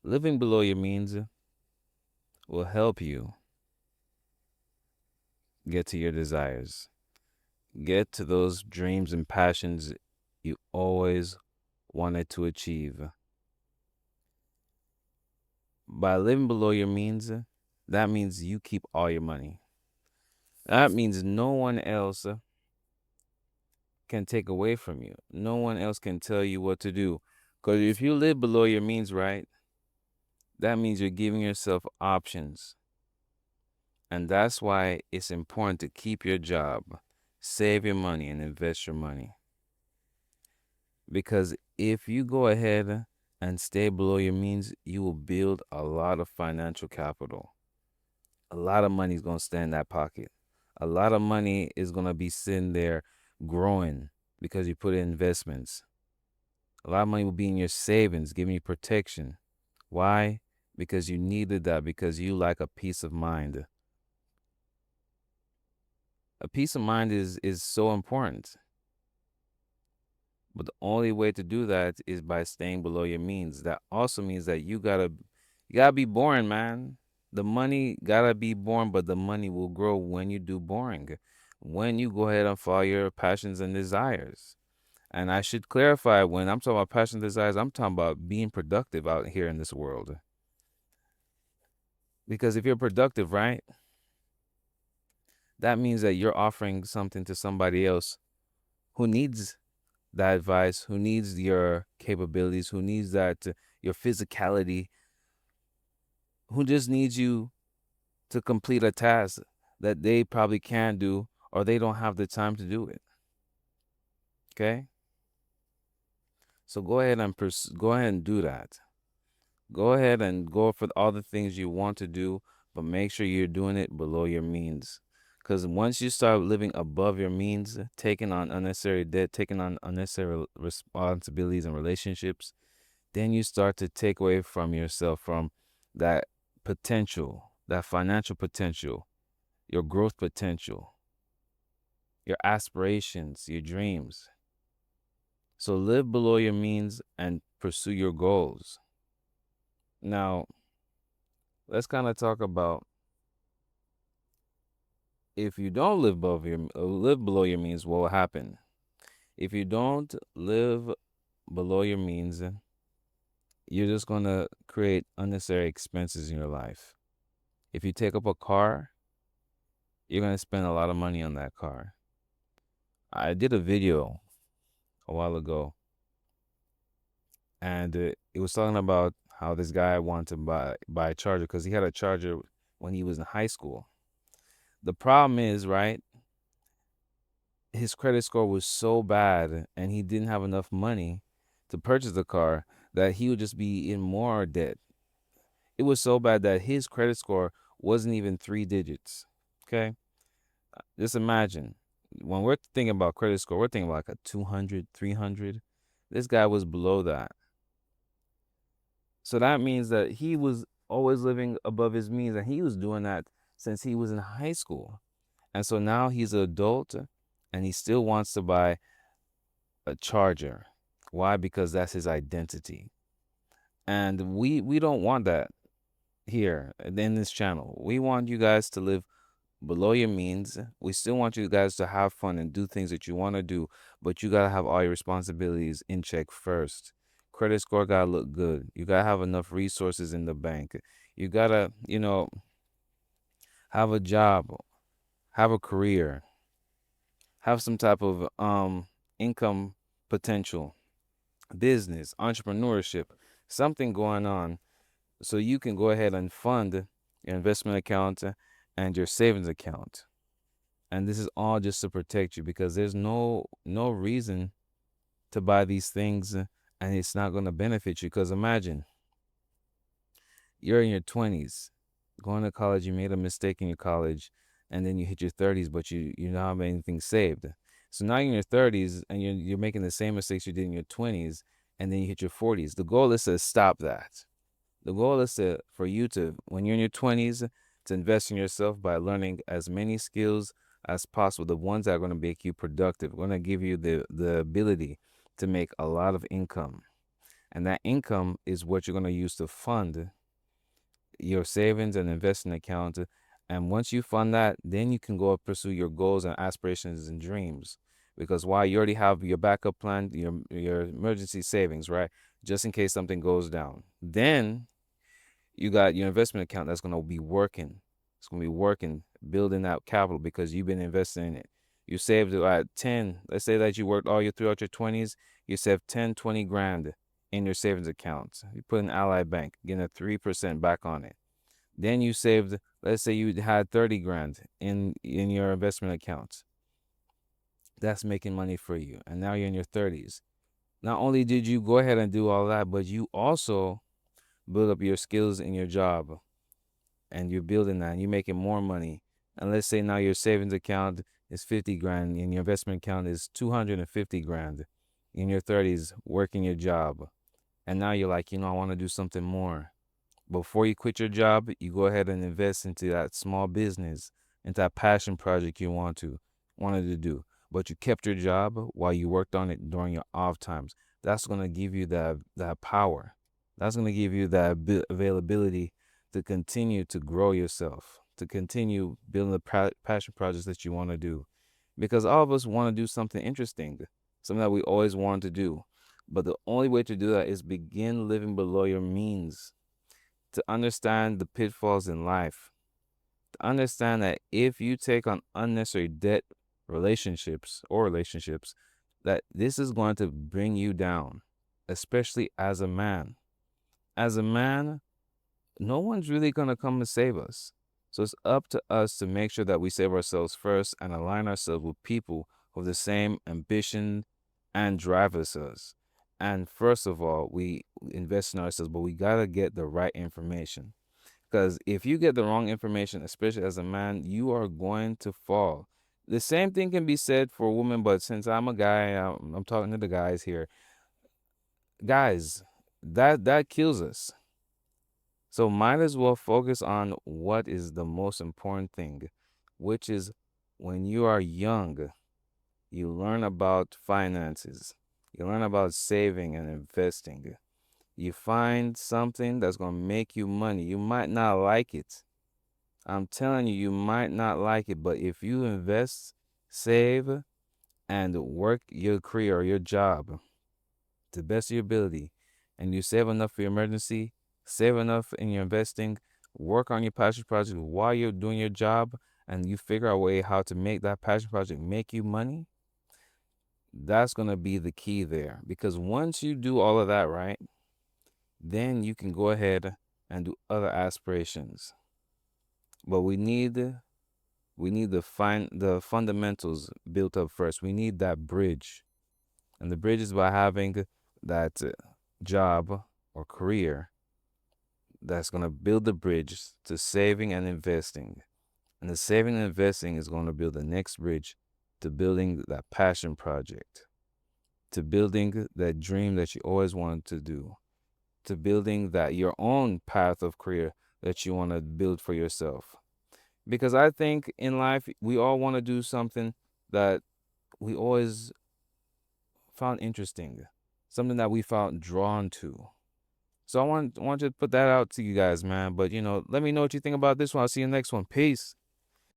Living below your means will help you get to your desires, get to those dreams and passions you always wanted to achieve. By living below your means, that means you keep all your money. That means no one else can take away from you. No one else can tell you what to do. Because if you live below your means, right, that means you're giving yourself options. And that's why it's important to keep your job, save your money, and invest your money. Because if you go ahead and stay below your means, you will build a lot of financial capital. A lot of money is going to stay in that pocket. A lot of money is going to be sitting there growing because you put in investments. A lot of money will be in your savings, giving you protection. Why? Because you needed that, because you like a peace of mind. A peace of mind is so important. But the only way to do that is by staying below your means. That also means that you gotta be boring, man. The money gotta be boring, but the money will grow when you do boring. When you go ahead and follow your passions and desires. And I should clarify, when I'm talking about passion and desires, I'm talking about being productive out here in this world. Because if you're productive, right, that means that you're offering something to somebody else who needs that advice, who needs your capabilities, who needs that your physicality, who just needs you to complete a task that they probably can't do or they don't have the time to do it. Okay? So go ahead and do that. Go ahead and go for all the things you want to do, but make sure you're doing it below your means. Because once you start living above your means, taking on unnecessary debt, taking on unnecessary responsibilities and relationships, then you start to take away from yourself, from that potential, that financial potential, your growth potential, your aspirations, your dreams. So live below your means and pursue your goals. Now, let's kind of talk about, if you don't live below your means, what will happen? If you don't live below your means, you're just going to create unnecessary expenses in your life. If you take up a car, you're going to spend a lot of money on that car. I did a video a while ago, and it was talking about how this guy wanted to buy a charger because he had a charger when he was in high school. The problem is, right, his credit score was so bad and he didn't have enough money to purchase the car, that he would just be in more debt. It was so bad that his credit score wasn't even 3 digits. Okay? Just imagine, when we're thinking about credit score, we're thinking about like a 200, 300. This guy was below that. So that means that he was always living above his means, and he was doing that since he was in high school. And so now he's an adult and he still wants to buy a charger. Why? Because that's his identity. And we don't want that here in this channel. We want you guys to live below your means. We still want you guys to have fun and do things that you want to do, but you got to have all your responsibilities in check first. Credit score got to look good. You got to have enough resources in the bank. You got to, have a job, have a career, have some type of income potential, business, entrepreneurship, something going on, so you can go ahead and fund your investment account and your savings account. And this is all just to protect you, because there's no reason to buy these things and it's not going to benefit you. Because imagine, you're in your 20s, going to college, you made a mistake in your college, and then you hit your 30s, but you don't have anything saved. So now you're in your 30s and you're making the same mistakes you did in your 20s, and then you hit your 40s. The goal is to stop that. The goal is for you to, when you're in your 20s, to invest in yourself by learning as many skills as possible, the ones that are going to make you productive, going to give you the ability to make a lot of income. And that income is what you're going to use to fund your savings and investing account. And once you fund that, then you can go and pursue your goals and aspirations and dreams. Because why? You already have your backup plan, your emergency savings, right? Just in case something goes down. Then you got your investment account that's going to be working. It's going to be working, building out capital because you've been investing in it. You saved at 10. Let's say that you worked all your throughout your 20s. You saved 10, 20 grand in your savings account. You put in Ally Bank, getting a 3% back on it. Then you saved, let's say you had 30 grand in your investment account. That's making money for you. And now you're in your 30s. Not only did you go ahead and do all that, but you also build up your skills in your job, and you're building that and you're making more money. And let's say now your savings account is 50 grand and your investment account is 250 grand in your 30s working your job. And now you're like, I want to do something more. Before you quit your job, you go ahead and invest into that small business, into that passion project you wanted to do. But you kept your job while you worked on it during your off times. That's going to give you that power. That's going to give you that availability to continue to grow yourself, to continue building the passion projects that you want to do. Because all of us want to do something interesting, something that we always wanted to do. But the only way to do that is begin living below your means, to understand the pitfalls in life, to understand that if you take on unnecessary debt relationships, that this is going to bring you down, especially as a man. As a man, no one's really going to come and save us. So it's up to us to make sure that we save ourselves first and align ourselves with people with the same ambition and drive as us. And first of all, we invest in ourselves, but we got to get the right information. Because if you get the wrong information, especially as a man, you are going to fall. The same thing can be said for women, but since I'm a guy, I'm talking to the guys here. Guys, that kills us. So might as well focus on what is the most important thing, which is when you are young, you learn about finances, you learn about saving and investing. You find something that's going to make you money. You might not like it. I'm telling you, you might not like it, but if you invest, save, and work your career or your job to the best of your ability, and you save enough for your emergency, save enough in your investing, work on your passion project while you're doing your job, and you figure out a way how to make that passion project make you money, that's going to be the key there. Because once you do all of that right, then you can go ahead and do other aspirations. But we need the fundamentals built up first. We need that bridge. And the bridge is by having that job or career that's going to build the bridge to saving and investing. And the saving and investing is going to build the next bridge to building that passion project, to building that dream that you always wanted to do, to building that your own path of career that you want to build for yourself. Because I think in life, we all want to do something that we always found interesting, something that we found drawn to. So I want to put that out to you guys, man. But let me know what you think about this one. I'll see you next one. Peace.